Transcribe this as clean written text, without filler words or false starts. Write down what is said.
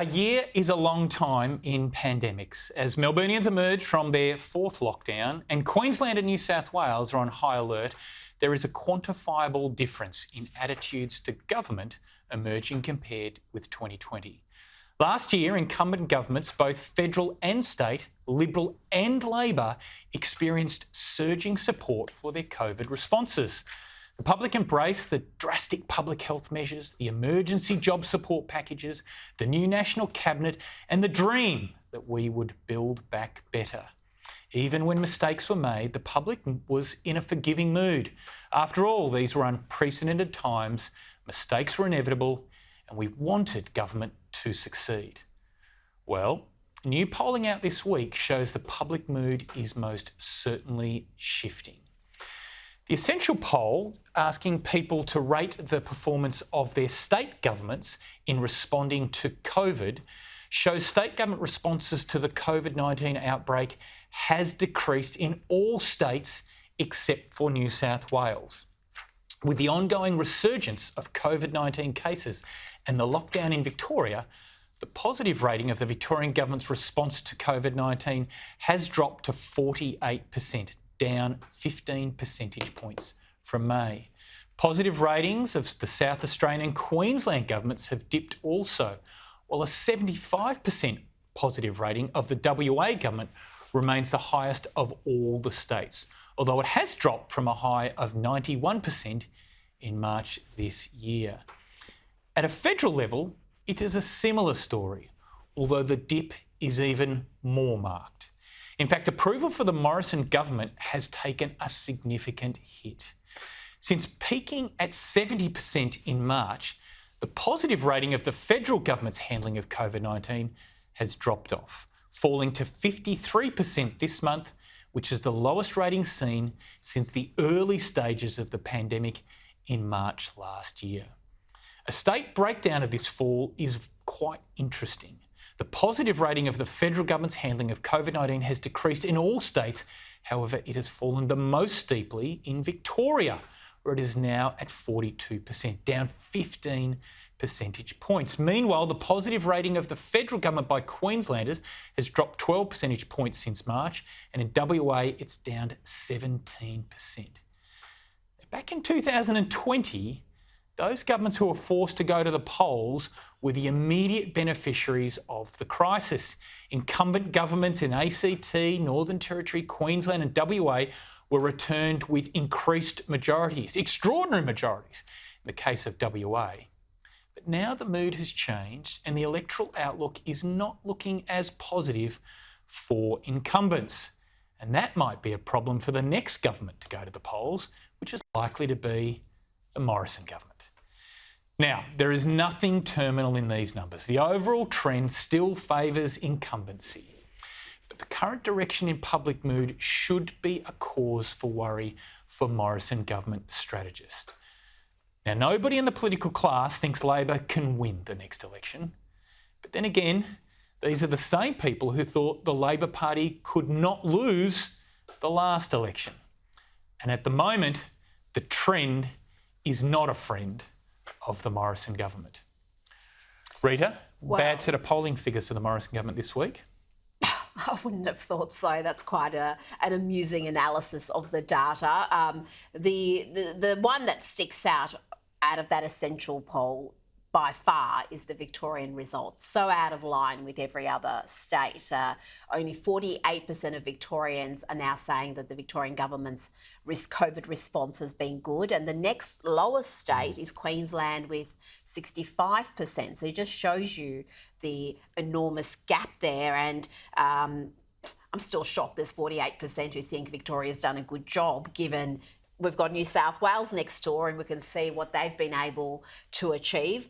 A year is a long time in pandemics. As Melburnians emerge from their fourth lockdown and Queensland and New South Wales are on high alert, there is a quantifiable difference in attitudes to government emerging compared with 2020. Last year, incumbent governments, both federal and state, Liberal and Labor, experienced surging support for their COVID responses. The public embraced the drastic public health measures, the emergency job support packages, the new National Cabinet and the dream that we would build back better. Even when mistakes were made, the public was in a forgiving mood. After all, these were unprecedented times, mistakes were inevitable, and we wanted government to succeed. Well, new polling out this week shows the public mood is most certainly shifting. The Essential poll, asking people to rate the performance of their state governments in responding to COVID, shows state government responses to the COVID-19 outbreak has decreased in all states except for New South Wales. With the ongoing resurgence of COVID-19 cases and the lockdown in Victoria, the positive rating of the Victorian government's response to COVID-19 has dropped to 48%, down 15 percentage points from May. Positive ratings of the South Australian and Queensland governments have dipped also, while a 75% positive rating of the WA government remains the highest of all the states, although it has dropped from a high of 91% in March this year. At a federal level, it is a similar story, although the dip is even more marked. In fact, approval for the Morrison Government has taken a significant hit. Since peaking at 70% in March, the positive rating of the federal government's handling of COVID-19 has dropped off, falling to 53% this month, which is the lowest rating seen since the early stages of the pandemic in March last year. A state breakdown of this fall is quite interesting. The positive rating of the federal government's handling of COVID-19 has decreased in all states. However, it has fallen the most steeply in Victoria, where it is now at 42%, down 15 percentage points. Meanwhile, the positive rating of the federal government by Queenslanders has dropped 12 percentage points since March, and in WA it's down 17%. Back in 2020, those governments who were forced to go to the polls were the immediate beneficiaries of the crisis. Incumbent governments in ACT, Northern Territory, Queensland and WA were returned with increased majorities, extraordinary majorities in the case of WA. But now the mood has changed and the electoral outlook is not looking as positive for incumbents. And that might be a problem for the next government to go to the polls, which is likely to be the Morrison government. Now, there is nothing terminal in these numbers. The overall trend still favours incumbency. But the current direction in public mood should be a cause for worry for Morrison government strategists. Now, nobody in the political class thinks Labor can win the next election. But then again, these are the same people who thought the Labor Party could not lose the last election. And at the moment, the trend is not a friend of the Morrison government. Rita, bad set of polling figures for the Morrison government this week. I wouldn't have thought so. That's quite an amusing analysis of the data. The one that sticks out of that Essential poll by far is the Victorian results, so out of line with every other state. Only 48% of Victorians are now saying that the Victorian government's COVID response has been good, and the next lowest state is Queensland with 65%. So it just shows you the enormous gap there, and I'm still shocked there's 48% who think Victoria's done a good job, given we've got New South Wales next door and we can see what they've been able to achieve.